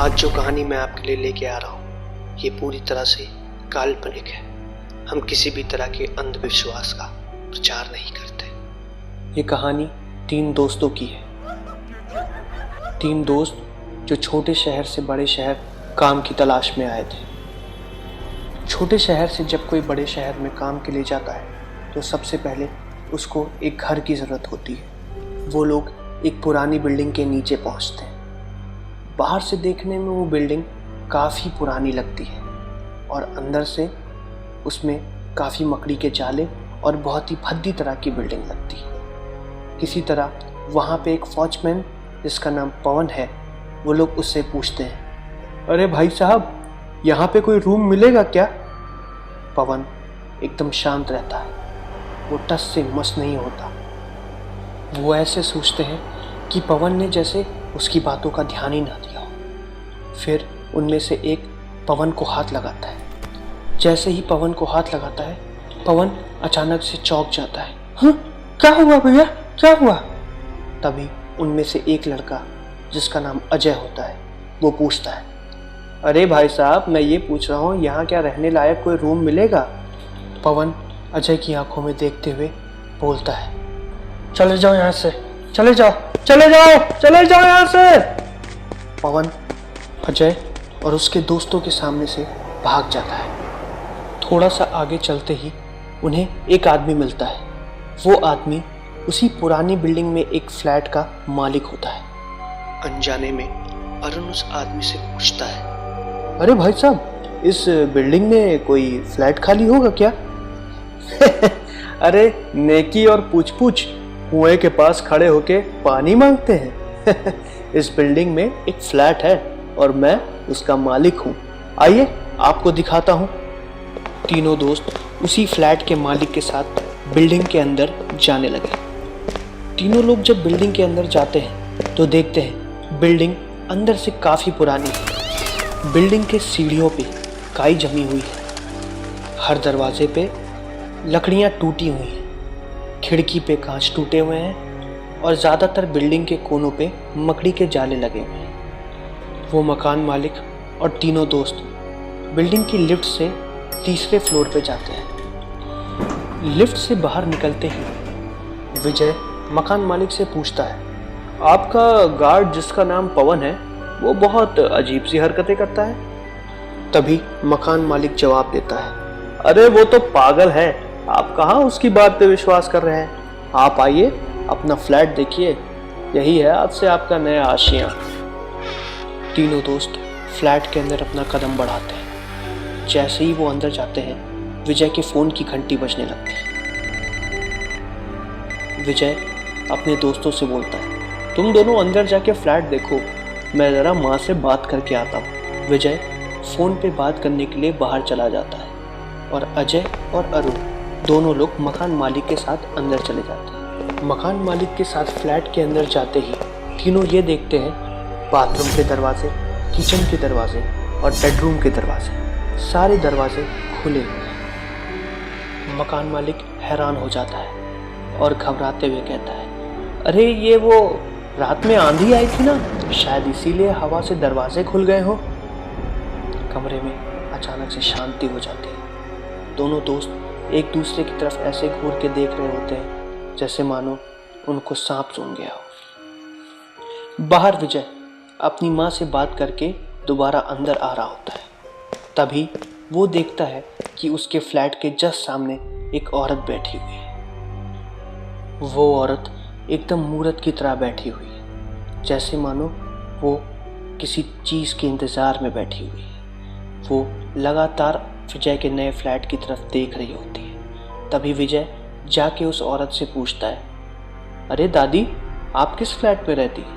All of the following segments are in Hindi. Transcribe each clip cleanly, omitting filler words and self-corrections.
आज जो कहानी मैं आपके लिए लेके आ रहा हूँ ये पूरी तरह से काल्पनिक है। हम किसी भी तरह के अंधविश्वास का प्रचार नहीं करते। ये कहानी 3 दोस्तों की है। 3 दोस्त जो छोटे शहर से बड़े शहर काम की तलाश में आए थे। छोटे शहर से जब कोई बड़े शहर में काम के लिए जाता है तो सबसे पहले उसको एक घर की ज़रूरत होती है। वो लोग एक पुरानी बिल्डिंग के नीचे पहुंचते हैं। बाहर से देखने में वो बिल्डिंग काफ़ी पुरानी लगती है और अंदर से उसमें काफ़ी मकड़ी के जाले और बहुत ही भद्दी तरह की बिल्डिंग लगती है। किसी तरह वहाँ पे एक वॉचमैन जिसका नाम पवन है, वो लोग उससे पूछते हैं, अरे भाई साहब, यहाँ पे कोई रूम मिलेगा क्या? पवन एकदम शांत रहता है, वो टस से मस नहीं होता। वो ऐसे सोचते हैं कि पवन ने जैसे उसकी बातों का ध्यान ही ना दिया हो। फिर उनमें से एक पवन को हाथ लगाता है। जैसे ही पवन को हाथ लगाता है, पवन अचानक से चौंक जाता है। हाँ, क्या हुआ भैया, क्या हुआ? तभी उनमें से एक लड़का जिसका नाम अजय होता है, वो पूछता है, अरे भाई साहब, मैं ये पूछ रहा हूँ यहाँ क्या रहने लायक कोई रूम मिलेगा? पवन अजय की आंखों में देखते हुए बोलता है, चले जाओ यहाँ से, चले जाओ, चले जाओ, चले जाओ यहाँ से। पवन अजय और उसके दोस्तों के सामने से भाग जाता है। थोड़ा सा आगे चलते ही उन्हें एक आदमी मिलता है। वो आदमी उसी पुरानी बिल्डिंग में एक फ्लैट का मालिक होता है। अनजाने में अरुण उस आदमी से पूछता है, अरे भाई साहब, इस बिल्डिंग में कोई फ्लैट खाली होगा क्या? अरे नेकी और पूछ-पूछ कुएं के पास खड़े होके पानी मांगते हैं। इस बिल्डिंग में एक फ्लैट है और मैं उसका मालिक हूँ। आइए आपको दिखाता हूँ। तीनों दोस्त उसी फ्लैट के मालिक के साथ बिल्डिंग के अंदर जाने लगे। तीनों लोग जब बिल्डिंग के अंदर जाते हैं तो देखते हैं बिल्डिंग अंदर से काफ़ी पुरानी है। बिल्डिंग के सीढ़ियों पे काई जमी हुई है। हर दरवाजे पे लकड़ियाँ टूटी हुई हैं। खिड़की पे कांच टूटे हुए हैं और ज़्यादातर बिल्डिंग के कोनों पे मकड़ी के जाले लगे हुए हैं। वो मकान मालिक और तीनों दोस्त बिल्डिंग की लिफ्ट से तीसरे फ्लोर पे जाते हैं। लिफ्ट से बाहर निकलते ही विजय मकान मालिक से पूछता है, आपका गार्ड जिसका नाम पवन है वो बहुत अजीब सी हरकतें करता है। तभी मकान मालिक जवाब देता है, अरे वो तो पागल है, आप कहाँ उसकी बात पे विश्वास कर रहे हैं? आप आइए, अपना फ्लैट देखिए, यही है आज से आपका नया आशियाँ। तीनों दोस्त फ्लैट के अंदर अपना कदम बढ़ाते हैं। जैसे ही वो अंदर जाते हैं, विजय के फ़ोन की घंटी बजने लगती है। विजय अपने दोस्तों से बोलता है, तुम दोनों अंदर जाके फ्लैट देखो, मैं ज़रा माँ से बात करके आता हूँ। विजय फ़ोन पे बात करने के लिए बाहर चला जाता है और अजय और अरुण दोनों लोग मकान मालिक के साथ अंदर चले जाते हैं। मकान मालिक के साथ फ्लैट के अंदर जाते ही तीनों ये देखते हैं, बाथरूम के दरवाजे, किचन के दरवाजे और बेडरूम के दरवाजे, सारे दरवाजे खुले हुए हैं। मकान मालिक हैरान हो जाता है और घबराते हुए कहता है, अरे ये वो रात में आंधी आई थी ना, शायद इसीलिए हवा से दरवाजे खुल गए हों। कमरे में अचानक से शांति हो जाती है। दोनों दोस्त एक दूसरे की तरफ ऐसे घूर के देख रहे होते हैं जैसे मानो उनको सांप सूंघ गया हो। बाहर विजय अपनी माँ से बात करके दोबारा अंदर आ रहा होता है। तभी वो देखता है कि उसके फ्लैट के जस्ट सामने एक औरत बैठी हुई है। वो औरत एकदम मूरत की तरह बैठी हुई है, जैसे मानो वो किसी चीज़ के इंतज़ार में बैठी हुई है। वो लगातार विजय के नए फ्लैट की तरफ देख रही होती है। तभी विजय जाके उस औरत से पूछता है, अरे दादी, आप किस फ्लैट में रहती है?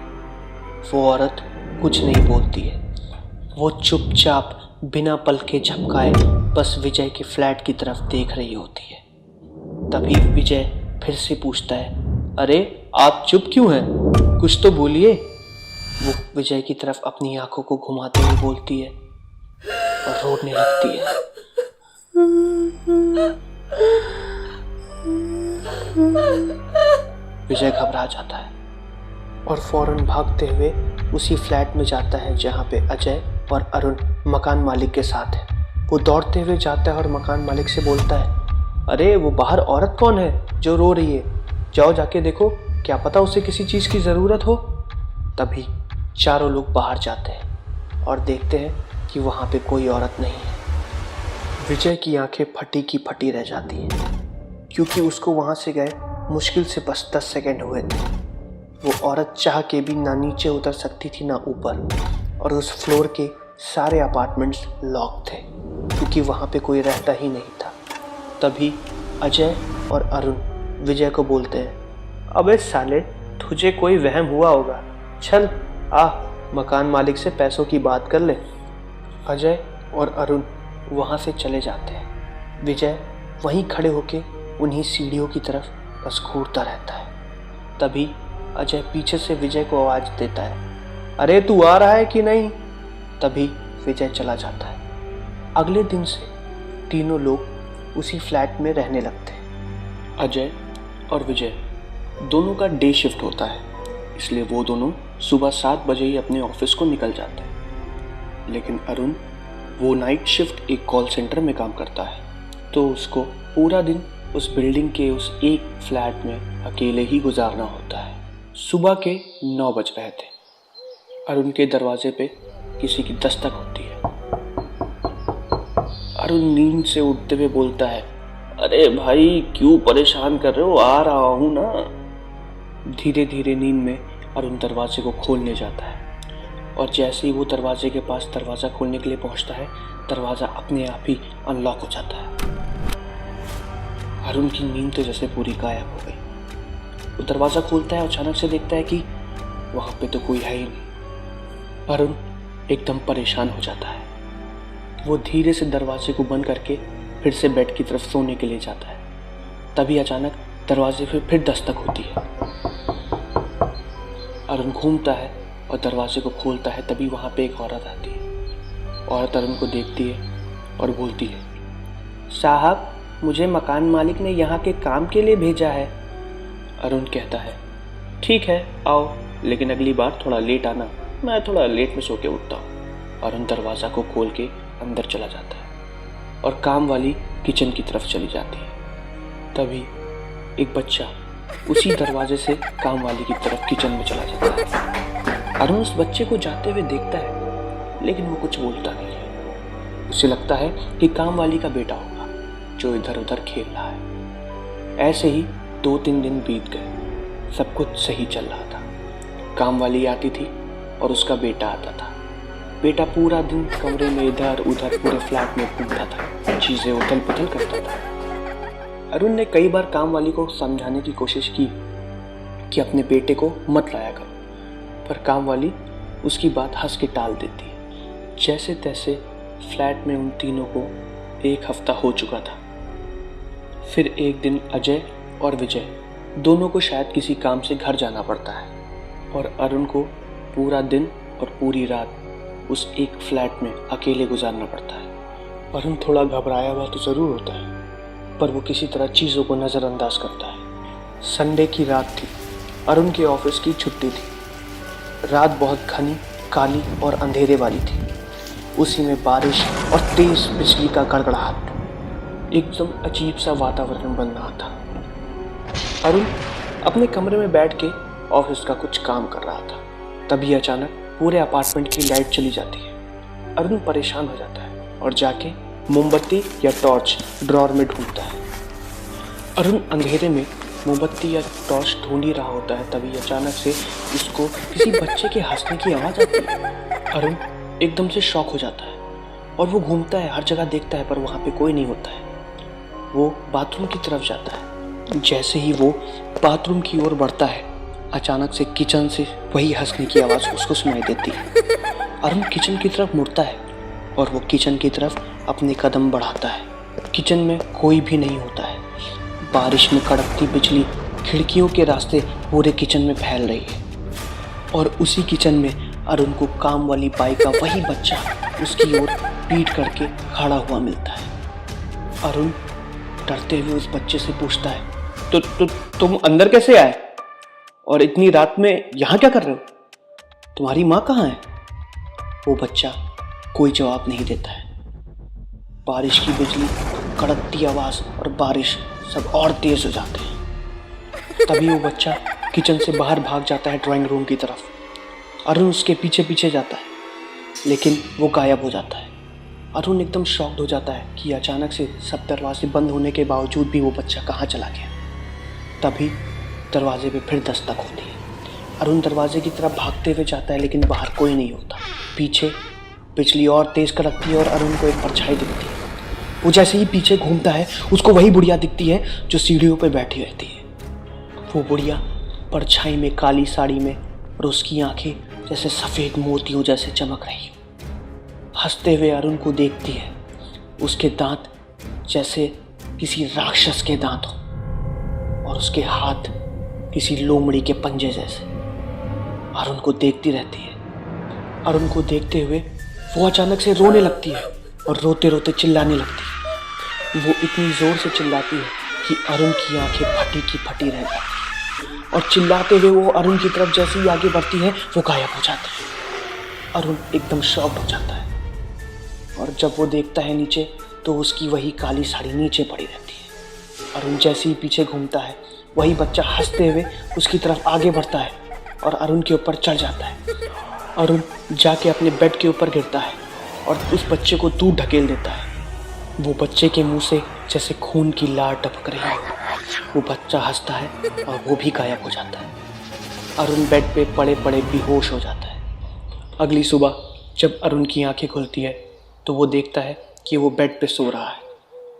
वो औरत कुछ नहीं बोलती है। वो चुपचाप बिना पलके झपकाए बस विजय के फ्लैट की तरफ देख रही होती है। तभी विजय फिर से पूछता है, अरे आप चुप क्यों हैं? कुछ तो बोलिए। वो विजय की तरफ अपनी आंखों को घुमाते हुए बोलती है और रोने लगती है। विजय घबरा जाता है और फौरन भागते हुए उसी फ्लैट में जाता है जहाँ पे अजय और अरुण मकान मालिक के साथ है। वो दौड़ते हुए जाता है और मकान मालिक से बोलता है, अरे वो बाहर औरत कौन है जो रो रही है? जाओ जाके देखो, क्या पता उसे किसी चीज़ की ज़रूरत हो। तभी चारों लोग बाहर जाते हैं और देखते हैं कि वहाँ पे कोई औरत नहीं है। विजय की आंखें फटी की फटी रह जाती हैं, क्योंकि उसको वहाँ से गए मुश्किल से बस 10 सेकंड हुए थे। वो औरत चाह के भी ना नीचे उतर सकती थी ना ऊपर, और उस फ्लोर के सारे अपार्टमेंट्स लॉक थे, क्योंकि वहाँ पे कोई रहता ही नहीं था। तभी अजय और अरुण विजय को बोलते हैं, अबे साले, तुझे कोई वहम हुआ होगा, चल आ मकान मालिक से पैसों की बात कर ले। अजय और अरुण वहाँ से चले जाते हैं। विजय वहीं खड़े होके उन्हीं सीढ़ियों की तरफ बस घूरता रहता है। तभी अजय पीछे से विजय को आवाज़ देता है, अरे तू आ रहा है कि नहीं? तभी विजय चला जाता है। अगले दिन से तीनों लोग उसी फ्लैट में रहने लगते हैं। अजय और विजय दोनों का डे शिफ्ट होता है, इसलिए वो दोनों सुबह 7 बजे ही अपने ऑफिस को निकल जाते हैं। लेकिन अरुण वो नाइट शिफ्ट एक कॉल सेंटर में काम करता है, तो उसको पूरा दिन उस बिल्डिंग के उस एक फ्लैट में अकेले ही गुजारना होता है। सुबह के 9 बज रहे थे। अरुण के दरवाजे पे किसी की दस्तक होती है। अरुण नींद से उठते हुए बोलता है, अरे भाई क्यों परेशान कर रहे हो, आ रहा हूं ना। धीरे धीरे नींद में अरुण दरवाजे को खोलने जाता है, और जैसे ही वो दरवाजे के पास दरवाज़ा खोलने के लिए पहुंचता है, दरवाज़ा अपने आप ही अनलॉक हो जाता है। अरुण की नींद तो जैसे पूरी गायब हो गई। वो दरवाज़ा खोलता है और अचानक से देखता है कि वहाँ पे तो कोई है ही नहीं। अरुण एकदम परेशान हो जाता है। वो धीरे से दरवाजे को बंद करके फिर से बेड की तरफ सोने के लिए जाता है। तभी अचानक दरवाजे पे फिर दस्तक होती है। अरुण घूमता है और दरवाजे को खोलता है। तभी वहाँ पे एक औरत आती है। औरत अरुण को देखती है और बोलती है, साहब, मुझे मकान मालिक ने यहाँ के काम के लिए भेजा है। अरुण कहता है, ठीक है आओ, लेकिन अगली बार थोड़ा लेट आना, मैं थोड़ा लेट में सो के उठता हूँ। अरुण दरवाज़ा को खोल के अंदर चला जाता है और काम वाली किचन की तरफ चली जाती है। तभी एक बच्चा उसी दरवाजे से काम वाली की तरफ किचन में चला जाता है। अरुण उस बच्चे को जाते हुए देखता है, लेकिन वो कुछ बोलता नहीं है। उसे लगता है कि काम वाली का बेटा होगा जो इधर उधर खेल रहा है। ऐसे ही 2-3 दिन बीत गए। सब कुछ सही चल रहा था। काम वाली आती थी और उसका बेटा आता था। बेटा पूरा दिन कमरे में इधर उधर पूरे फ्लैट में घूमता था, चीज़ें उथल पुथल करता था। अरुण ने कई बार काम वाली को समझाने की कोशिश की कि अपने बेटे को मत लाया करो, पर काम वाली उसकी बात हंस के टाल देती है। जैसे तैसे फ्लैट में उन तीनों को 1 हफ्ता हो चुका था। फिर एक दिन अजय और विजय दोनों को शायद किसी काम से घर जाना पड़ता है, और अरुण को पूरा दिन और पूरी रात उस एक फ्लैट में अकेले गुजारना पड़ता है। अरुण थोड़ा घबराया हुआ तो ज़रूर होता है, पर वो किसी तरह चीज़ों को नज़रअंदाज करता है। संडे की रात थी। अरुण के ऑफिस की छुट्टी थी। रात बहुत घनी, काली और अंधेरे वाली थी। उसी में बारिश और तेज़ बिजली का गड़गड़ाहट। एकदम अजीब सा वातावरण बन रहा था। अरुण अपने कमरे में बैठ के ऑफिस का कुछ काम कर रहा था। तभी अचानक पूरे अपार्टमेंट की लाइट चली जाती है। अरुण परेशान हो जाता है और जाके मोमबत्ती या टॉर्च ड्रॉर में ढूंढता है। अरुण अंधेरे में मोमबत्ती या टॉर्च ढूंढ ही रहा होता है। तभी अचानक से उसको किसी बच्चे के हंसने की आवाज़ आती है। अरुण एकदम से शॉक हो जाता है और वो घूमता है, हर जगह देखता है, पर वहाँ पे कोई नहीं होता है। वो बाथरूम की तरफ जाता है। जैसे ही वो बाथरूम की ओर बढ़ता है, अचानक से किचन से वही हंसने की आवाज़ उसको सुनाई देती है। अरुण किचन की तरफ मुड़ता है और वो किचन की तरफ अपने कदम बढ़ाता है। किचन में कोई भी नहीं होता है। बारिश में कड़कती बिजली खिड़कियों के रास्ते पूरे किचन में फैल रही है, और उसी किचन में अरुण को काम वाली बाई का वही बच्चा उसकी ओर पीट करके खड़ा हुआ मिलता है। अरुण डरते हुए उस बच्चे से पूछता है, तुम अंदर कैसे आए और इतनी रात में यहाँ क्या कर रहे हो? तुम्हारी माँ कहाँ है? वो बच्चा कोई जवाब नहीं देता है। बारिश की बिजली, कड़कती आवाज़ और बारिश सब और तेज हो जाते हैं। तभी वो बच्चा किचन से बाहर भाग जाता है ड्राइंग रूम की तरफ। अरुण उसके पीछे पीछे जाता है, लेकिन वो गायब हो जाता है। अरुण एकदम शॉक्ड हो जाता है कि अचानक से सब दरवाजे बंद होने के बावजूद भी वो बच्चा कहाँ चला गया। तभी दरवाजे पे फिर दस्तक होती है। अरुण दरवाजे की तरफ भागते हुए जाता है, लेकिन बाहर कोई नहीं होता। पीछे बिजली और तेज कड़कती है और अरुण को एक परछाई दिखती है। वो जैसे ही पीछे घूमता है, उसको वही बुढ़िया दिखती है जो सीढ़ियों पे बैठी रहती है। वो बुढ़िया परछाई में काली साड़ी में, और उसकी आंखें जैसे सफ़ेद मोतियों जैसे चमक रही। हंसते हुए अरुण को देखती है। उसके दांत जैसे किसी राक्षस के दांत हो और उसके हाथ किसी लोमड़ी के पंजे जैसे। अरुण को देखती रहती है। अरुण को देखते हुए वो अचानक से रोने लगती है और रोते रोते चिल्लाने लगती है। वो इतनी ज़ोर से चिल्लाती है कि अरुण की आंखें फटी की फटी रह जाती हैं, और चिल्लाते हुए वो अरुण की तरफ जैसे ही आगे बढ़ती है, वो गायब हो जाती है। अरुण एकदम शॉक्ड हो जाता है, और जब वो देखता है नीचे, तो उसकी वही काली साड़ी नीचे पड़ी रहती है। अरुण जैसे ही पीछे घूमता है, वही बच्चा हंसते हुए उसकी तरफ आगे बढ़ता है और अरुण के ऊपर चढ़ जाता है। अरुण जाके अपने बेड के ऊपर गिरता है और उस बच्चे को दूर ढकेल देता है। वो बच्चे के मुंह से जैसे खून की लार टपक रही है। वो बच्चा हंसता है और वो भी गायब हो जाता है। अरुण बेड पे पड़े पड़े बेहोश हो जाता है। अगली सुबह जब अरुण की आंखें खुलती है, तो वो देखता है कि वो बेड पे सो रहा है।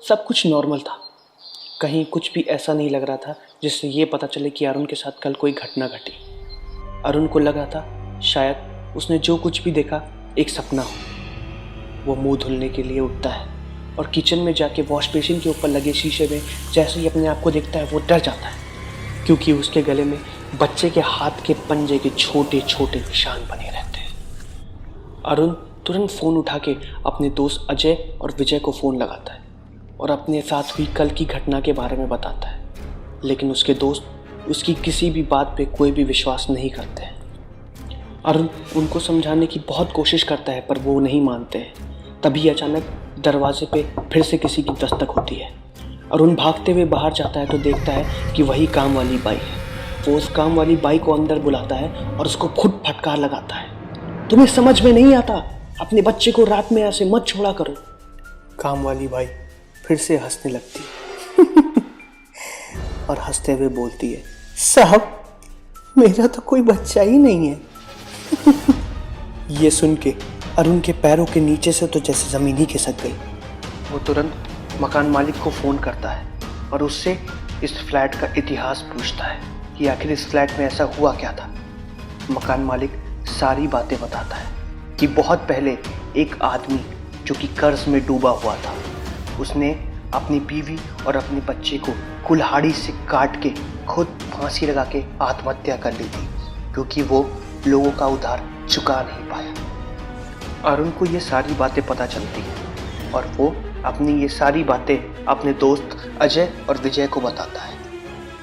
सब कुछ नॉर्मल था। कहीं कुछ भी ऐसा नहीं लग रहा था जिससे ये पता चले कि अरुण के साथ कल कोई घटना घटी। अरुण को लगा था शायद उसने जो कुछ भी देखा एक सपना हो। वो मुंह धुलने के लिए उठता है और किचन में जाके वॉश बेसिन के ऊपर लगे शीशे में जैसे ही अपने आप को देखता है, वो डर जाता है, क्योंकि उसके गले में बच्चे के हाथ के पंजे के छोटे छोटे निशान बने रहते हैं। अरुण तुरंत फ़ोन उठा के अपने दोस्त अजय और विजय को फ़ोन लगाता है और अपने साथ हुई कल की घटना के बारे में बताता है, लेकिन उसके दोस्त उसकी किसी भी बात पे कोई भी विश्वास नहीं करते हैं। अरुण उनको समझाने की बहुत कोशिश करता है, पर वो नहीं मानते हैं। तभी अचानक दरवाजे पे फिर से किसी की दस्तक होती है। अरुण भागते हुए बाहर जाता है तो देखता है कि वही काम वाली बाई है। वो उस काम वाली बाई को अंदर बुलाता है और उसको खुद फटकार लगाता है। तुम्हें समझ में नहीं आता? अपने बच्चे को रात में ऐसे मत छोड़ा करो। काम वाली बाई फिर से हंसने लगती है और हंसते हुए बोलती है, साहब मेरा तो कोई बच्चा ही नहीं है। ये सुन के अरुण के पैरों के नीचे से तो जैसे ज़मीन ही खिसक गई। वो तुरंत मकान मालिक को फ़ोन करता है और उससे इस फ्लैट का इतिहास पूछता है कि आखिर इस फ्लैट में ऐसा हुआ क्या था। मकान मालिक सारी बातें बताता है कि बहुत पहले एक आदमी जो कि कर्ज में डूबा हुआ था, उसने अपनी बीवी और अपने बच्चे को कुल्हाड़ी से काट के खुद फांसी लगा के आत्महत्या कर ली थी, क्योंकि वो लोगों का उधार चुका नहीं पाया। अरुण को ये सारी बातें पता चलती हैं और वो अपनी ये सारी बातें अपने दोस्त अजय और विजय को बताता है।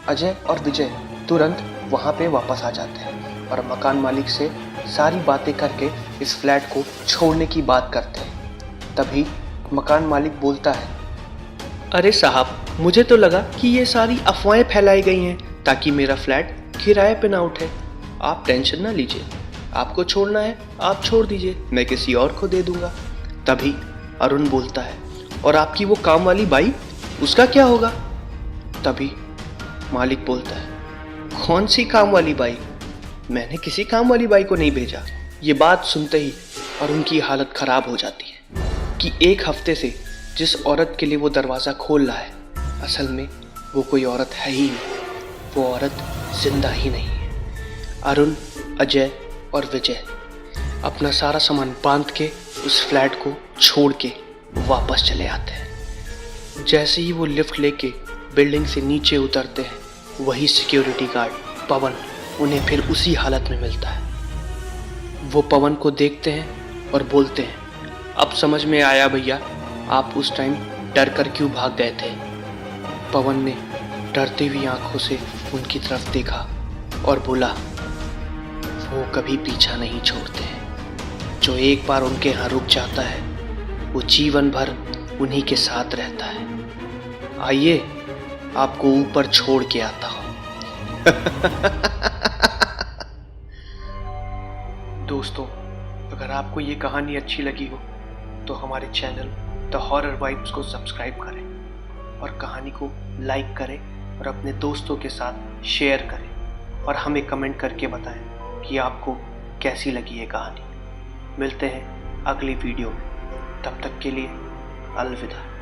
अजय और विजय तुरंत वहाँ पे वापस आ जाते हैं और मकान मालिक से सारी बातें करके इस फ्लैट को छोड़ने की बात करते हैं। तभी मकान मालिक बोलता है, अरे साहब, मुझे तो लगा कि ये सारी अफवाहें फैलाई गई हैं ताकि मेरा फ्लैट किराए पे ना उठे। आप टेंशन ना लीजिए, आपको छोड़ना है आप छोड़ दीजिए, मैं किसी और को दे दूंगा। तभी अरुण बोलता है, और आपकी वो काम वाली बाई, उसका क्या होगा? तभी मालिक बोलता है, कौन सी काम वाली बाई? मैंने किसी काम वाली बाई को नहीं भेजा। ये बात सुनते ही अरुण की हालत खराब हो जाती है कि एक हफ्ते से जिस औरत के लिए वो दरवाज़ा खोल रहा है, असल में वो कोई औरत है ही नहीं, वो औरत जिंदा ही नहीं है। अरुण, अजय और विजय अपना सारा सामान बांध के उस फ्लैट को छोड़ के वापस चले आते हैं। जैसे ही वो लिफ्ट लेके बिल्डिंग से नीचे उतरते हैं, वही सिक्योरिटी गार्ड पवन उन्हें फिर उसी हालत में मिलता है। वो पवन को देखते हैं और बोलते हैं, अब समझ में आया भैया, आप उस टाइम डर कर क्यों भाग गए थे। पवन ने डरती हुई आंखों से उनकी तरफ देखा और बोला, वो कभी पीछा नहीं छोड़ते हैं। जो एक बार उनके यहाँ रुक जाता है वो जीवन भर उन्हीं के साथ रहता है। आइए आपको ऊपर छोड़ के आता हूँ। दोस्तों, अगर आपको ये कहानी अच्छी लगी हो तो हमारे चैनल द हॉरर वाइब्स को सब्सक्राइब करें और कहानी को लाइक करें और अपने दोस्तों के साथ शेयर करें और हमें कमेंट करके बताएं कि आपको कैसी लगी ये कहानी। मिलते हैं अगली वीडियो में, तब तक के लिए अलविदा।